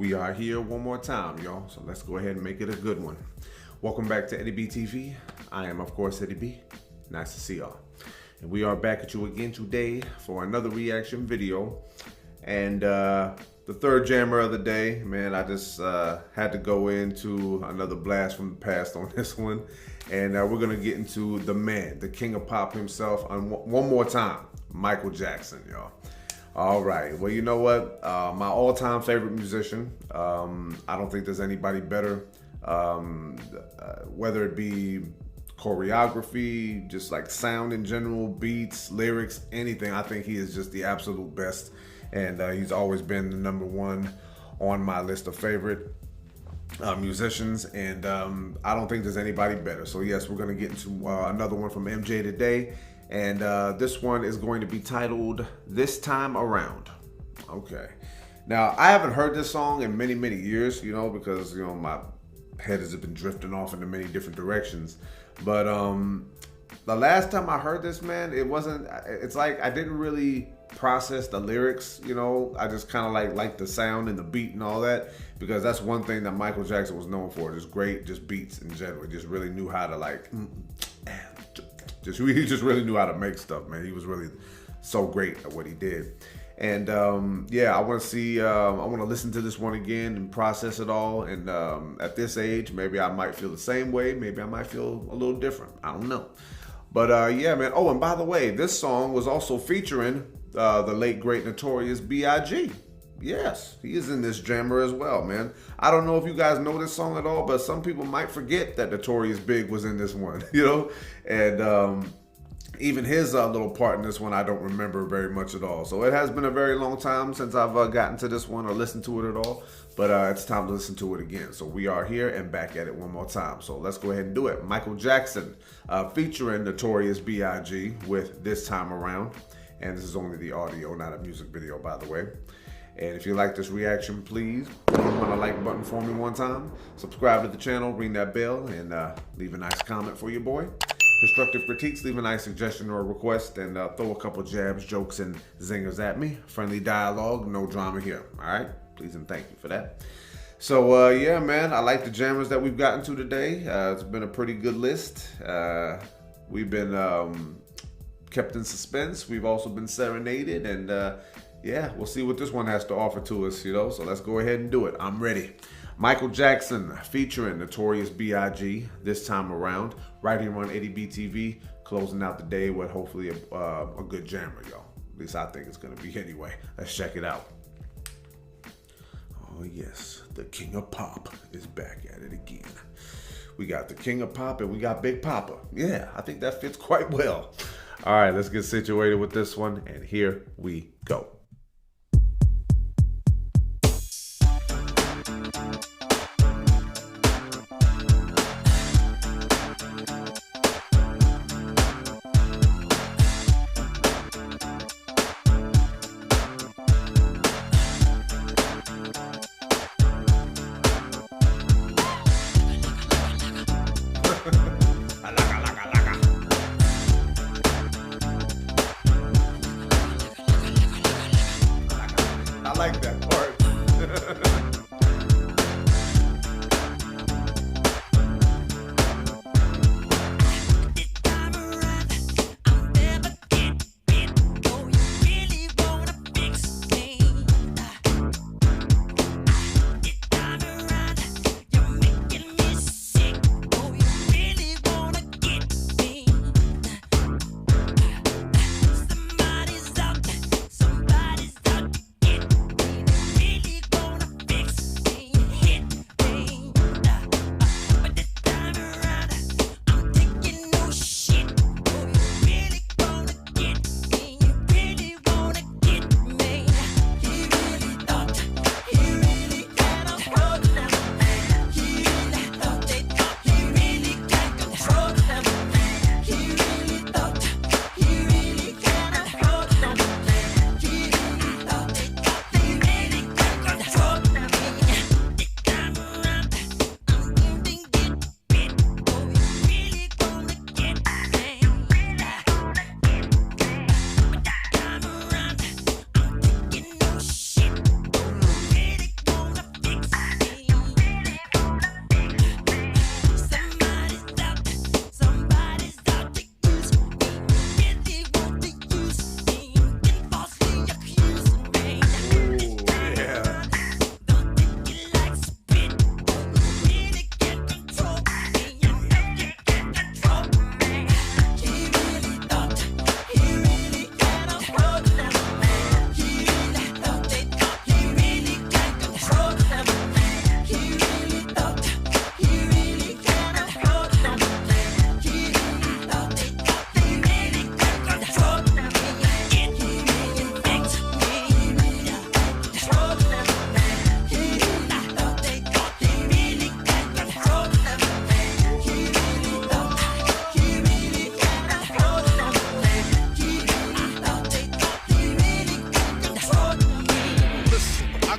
We are here one more time, y'all. So let's go ahead and make it a good one. Welcome back to Eddie B TV. I am, of course, Eddie B. Nice to see y'all. And we are back at you again today for another reaction video. And the third jammer of the day, man, I just had to go into another blast from the past on this one. And we're gonna get into the man, the king of pop himself, one more time, Michael Jackson, y'all. All right, well, you know what? My all-time favorite musician. I don't think there's anybody better, whether it be choreography, just like sound in general, beats, lyrics, anything. I think he is just the absolute best. And he's always been the #1 on my list of favorite musicians, and I don't think there's anybody better. So yes, we're gonna get into another one from MJ today, and this one is going to be titled This Time Around. Okay, now I haven't heard this song in many years, you know, because you know my head has been drifting off into many different directions. But the last time I heard this, man, it's like I didn't really process the lyrics, you know. I just kind of like the sound and the beat and all that, because that's one thing that Michael Jackson was known for, just beats in general. He just really knew how to he just really knew how to make stuff, man. He was really so great at what he did. And yeah, I want to listen to this one again and process it all. And at this age, maybe I might feel the same way. Maybe I might feel a little different. I don't know. But yeah, man. Oh, and by the way, this song was also featuring the late, great Notorious B.I.G. Yes, he is in this jammer as well, man. I don't know if you guys know this song at all, but some people might forget that Notorious B.I.G was in this one, you know? And even his little part in this one, I don't remember very much at all. So it has been a very long time since I've gotten to this one or listened to it at all. But it's time to listen to it again. So we are here and back at it one more time. So let's go ahead and do it. Michael Jackson featuring Notorious B.I.G. with This Time Around. And this is only the audio, not a music video, by the way. And if you like this reaction, please hit the like button for me one time. Subscribe to the channel, ring that bell, and leave a nice comment for your boy. Constructive critiques, leave a nice suggestion or a request, and throw a couple jabs, jokes, and zingers at me. Friendly dialogue, no drama here. All right? Please and thank you for that. So, yeah, man, I like the jammers that we've gotten to today. It's been a pretty good list. We've been kept in suspense. We've also been serenaded, and yeah, we'll see what this one has to offer to us, you know. So let's go ahead and do it. I'm ready. Michael Jackson featuring Notorious B.I.G. This Time Around, right here on Eddie B TV, closing out the day with hopefully a good jammer, y'all. At least I think it's gonna be anyway. Let's check it out. Oh yes, the King of Pop is back at it again. We got the King of Pop and we got Big Papa. Yeah, I think that fits quite well. All right, let's get situated with this one, and here we go. I like that part.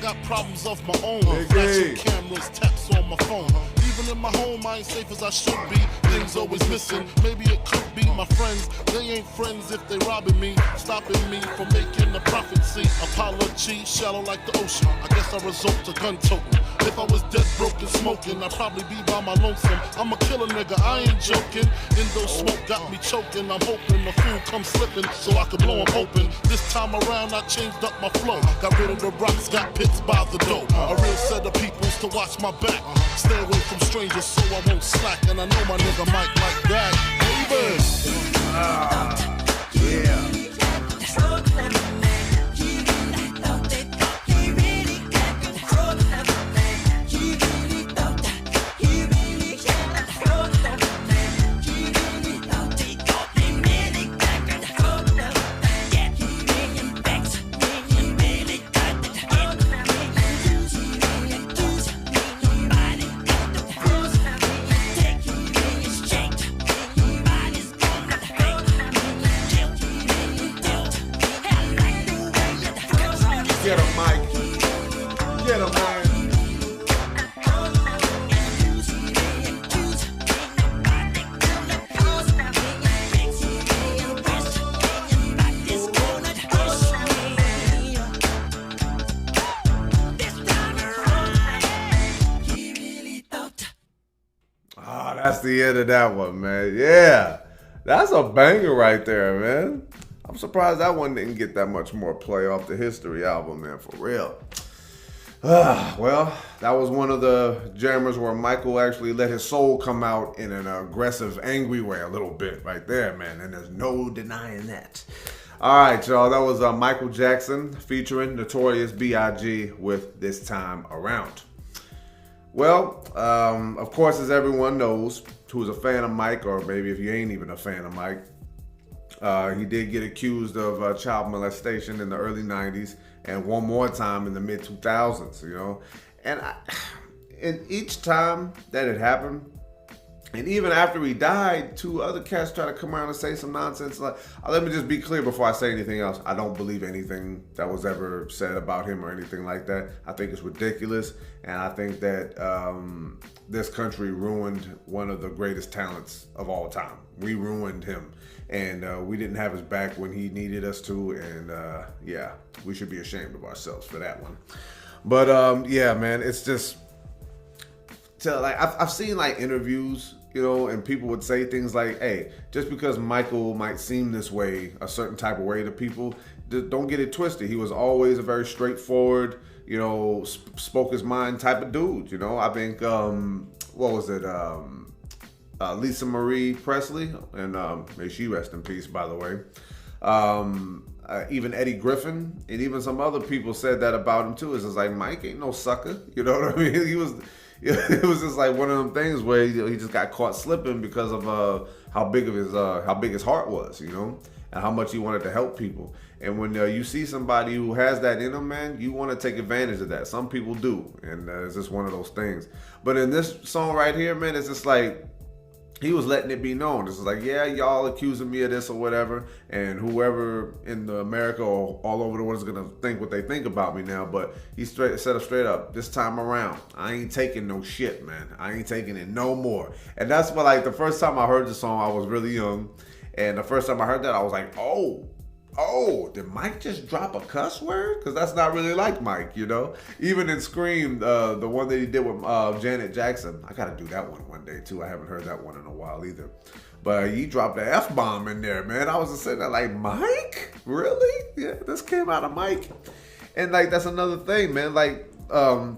got problems of my own. Flashing cameras, taps on my phone. Even in my home, I ain't safe as I should be. Things always missing. Maybe it could be my friends. They ain't friends if they robbing me, stopping me from making a profit. See, apology, shallow like the ocean. I guess I resort to gun toting. If I was dead, broken, smoking, I'd probably be by my lonesome. I'm a killer nigga, I ain't joking. Indo smoke got me choking. I'm hoping the fool comes slipping so I can blow him open. This time around, I changed up my flow. Got rid of the rocks, got pits by the door. A real set of peoples to watch my back. Stay away from strangers so I won't slack. And I know my nigga Mike like that. Baby. Yeah. Get him, Mike. Get him, man. Ah, that's the end of that one, man. Yeah. That's a banger right there, man. I'm surprised that one didn't get that much more play off the History album, man, for real. Well, that was one of the jammers where Michael actually let his soul come out in an aggressive, angry way a little bit right there, man, and there's no denying that. All right, y'all, that was Michael Jackson featuring Notorious B.I.G. with This Time Around. Well, of course, as everyone knows, who's a fan of Mike, or maybe if you ain't even a fan of Mike, he did get accused of child molestation in the early 90s and one more time in the mid 2000s, you know. And each time that it happened, and even after he died, two other cats tried to come around and say some nonsense. Like, let me just be clear before I say anything else. I don't believe anything that was ever said about him or anything like that. I think it's ridiculous. And I think that this country ruined one of the greatest talents of all time. We ruined him. And we didn't have his back when he needed us to. And yeah, we should be ashamed of ourselves for that one. But yeah, man, it's just, like, I've seen like interviews, you know, and people would say things like, hey, just because Michael might seem this way, a certain type of way to people, don't get it twisted. He was always a very straightforward, you know, spoke his mind type of dude, you know. I think, what was it, Lisa Marie Presley, and may she rest in peace, by the way. Even Eddie Griffin and even some other people said that about him too. It's just like, Mike ain't no sucker, you know what I mean? It was just like one of them things where he just got caught slipping because of how big his heart was, you know, and how much he wanted to help people. And when you see somebody who has that in them, man, you want to take advantage of that. Some people do, and it's just one of those things. But in this song right here, man, it's just like, he was letting it be known. This is like, yeah, y'all accusing me of this or whatever, and whoever in America or all over the world is gonna think what they think about me now. But he said it straight up, this time around, I ain't taking no shit, man. I ain't taking it no more. And that's what, like, the first time I heard the song, I was really young, and the first time I heard that, I was like, oh, did Mike just drop a cuss word? Because that's not really like Mike, you know? Even in Scream, the one that he did with Janet Jackson, I got to do that one day, too. I haven't heard that one in a while either. But he dropped the F-bomb in there, man. I was just sitting there like, Mike? Really? Yeah, this came out of Mike. And, like, that's another thing, man. Like,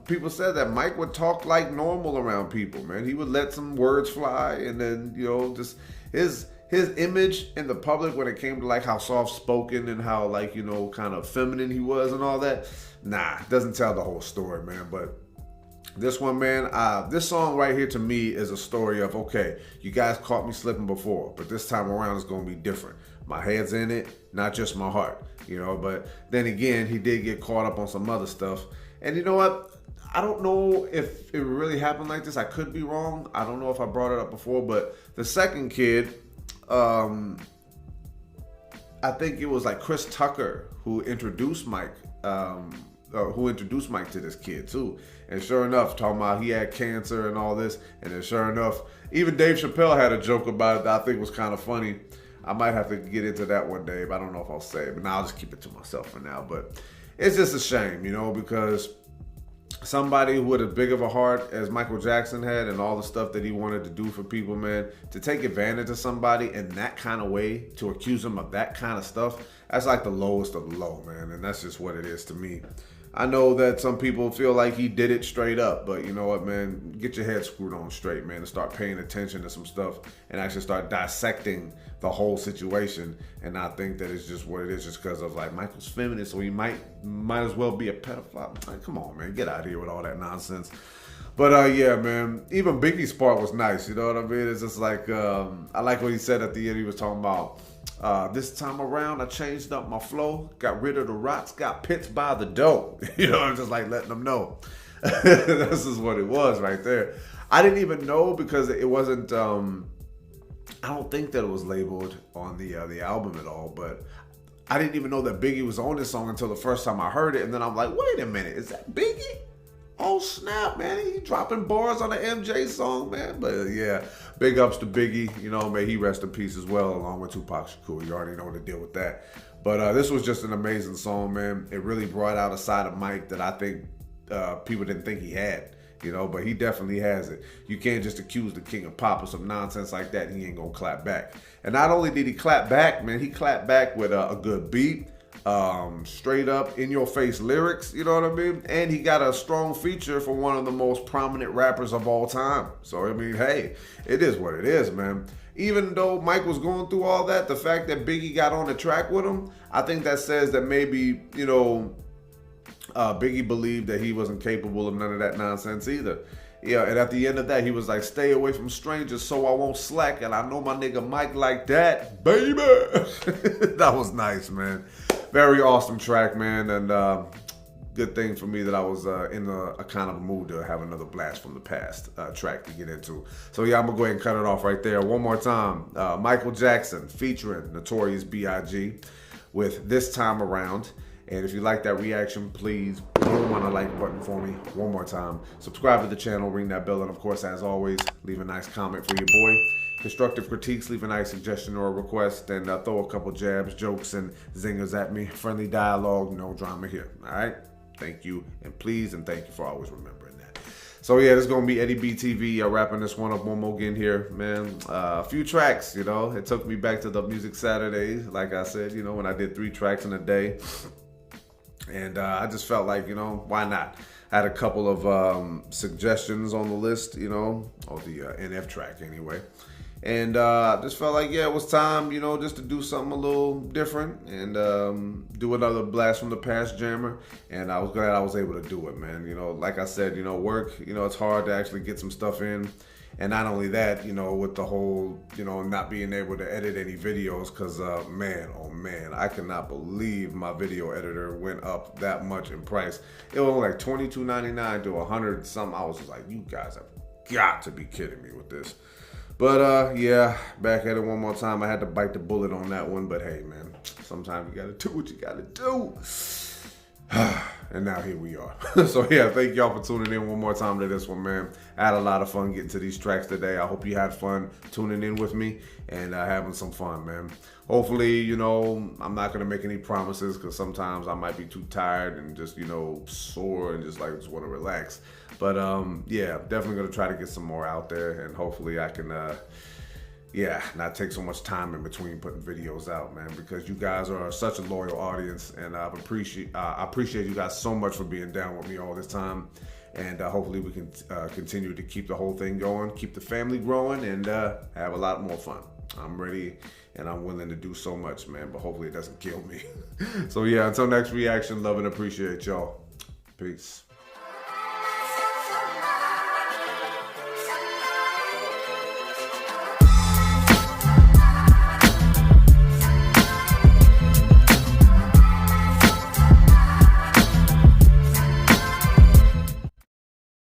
people said that Mike would talk like normal around people, man. He would let some words fly, and then, you know, just his image in the public when it came to like how soft-spoken and how, like, you know, kind of feminine he was and all that, doesn't tell the whole story, man. But this one, man, this song right here to me is a story of, okay, you guys caught me slipping before, but this time around it's going to be different. My head's in it, not just my heart, you know. But then again, he did get caught up on some other stuff. And you know what? I don't know if it really happened like this. I could be wrong. I don't know if I brought it up before, but the second kid, I think it was like Chris Tucker who introduced Mike who introduced Mike to this kid too. And sure enough, talking about he had cancer and all this, and then sure enough, even Dave Chappelle had a joke about it that I think was kind of funny. I might have to get into that one day, but I don't know if I'll say it. But now I'll just keep it to myself for now. But it's just a shame, you know, because somebody with as big of a heart as Michael Jackson had and all the stuff that he wanted to do for people, man, to take advantage of somebody in that kind of way, to accuse them of that kind of stuff, that's like the lowest of the low, man. And that's just what it is to me. I know that some people feel like he did it straight up, but you know what, man? Get your head screwed on straight, man, and start paying attention to some stuff and actually start dissecting the whole situation and not think that it's just what it is just because of like Michael's feminist, so he might as well be a pedophile. Like, come on, man, get out of here with all that nonsense. But yeah, man, even Biggie's part was nice, you know what I mean? It's just like, I like what he said at the end. He was talking about, this time around, I changed up my flow, got rid of the rocks, got pitched by the dough. You know, I'm just like letting them know. This is what it was right there. I didn't even know because it wasn't, I don't think that it was labeled on the album at all, but I didn't even know that Biggie was on this song until the first time I heard it. And then I'm like, wait a minute, is that Biggie? Oh snap, man, he dropping bars on the MJ song, man. But yeah, big ups to Biggie. You know, may he rest in peace as well, along with Tupac Shakur. You already know the deal with that. But this was just an amazing song, man. It really brought out a side of Mike that I think people didn't think he had. You know, but he definitely has it. You can't just accuse the king of pop of some nonsense like that and he ain't gonna clap back. And not only did he clap back, man, he clapped back with a good beat. Straight up in your face lyrics, you know what I mean? And he got a strong feature for one of the most prominent rappers of all time. So I mean, hey, it is what it is, man. Even though Mike was going through all that, the fact that Biggie got on the track with him, I think that says that maybe, you know, Biggie believed that he wasn't capable of none of that nonsense either. Yeah, and at the end of that, he was like, stay away from strangers so I won't slack. And I know my nigga Mike like that, baby. That was nice, man. Very awesome track, man. And good thing for me that I was in a kind of a mood to have another blast from the past track to get into. So yeah, I'm going to go ahead and cut it off right there. One more time. Michael Jackson featuring Notorious B.I.G. with This Time Around. And if you like that reaction, please boom on the like button for me one more time. Subscribe to the channel, ring that bell, and of course, as always, leave a nice comment for your boy. Constructive critiques, leave a nice suggestion or a request, and throw a couple jabs, jokes, and zingers at me. Friendly dialogue, no drama here. All right? Thank you, and please, and thank you for always remembering that. So yeah, this is gonna be Eddie B TV. Wrapping this one up one more again here, man. A few tracks, you know. It took me back to the Music Saturdays, like I said, you know, when I did 3 tracks in a day. And I just felt like, you know, why not? I had a couple of suggestions on the list, you know, or the NF track anyway. And I just felt like, yeah, it was time, you know, just to do something a little different and do another blast from the past jammer. And I was glad I was able to do it, man. You know, like I said, you know, work, you know, it's hard to actually get some stuff in. And not only that, you know, with the whole, you know, not being able to edit any videos because, man, oh man, I cannot believe my video editor went up that much in price. It was like $22.99 to $100 something. I was just like, you guys have got to be kidding me with this. But, yeah, back at it one more time. I had to bite the bullet on that one. But, hey, man, sometimes you got to do what you got to do. And now here we are. So yeah, thank y'all for tuning in one more time to this one, man. I had a lot of fun getting to these tracks today. I hope you had fun tuning in with me and having some fun, man. Hopefully, you know, I'm not going to make any promises because sometimes I might be too tired and just, you know, sore and just like want to relax. But yeah, definitely going to try to get some more out there and hopefully I can yeah, not take so much time in between putting videos out, man, because you guys are such a loyal audience, and I appreciate you guys so much for being down with me all this time, and hopefully we can continue to keep the whole thing going, keep the family growing, and have a lot more fun. I'm ready, and I'm willing to do so much, man, but hopefully it doesn't kill me. So yeah, until next reaction, love and appreciate y'all. Peace.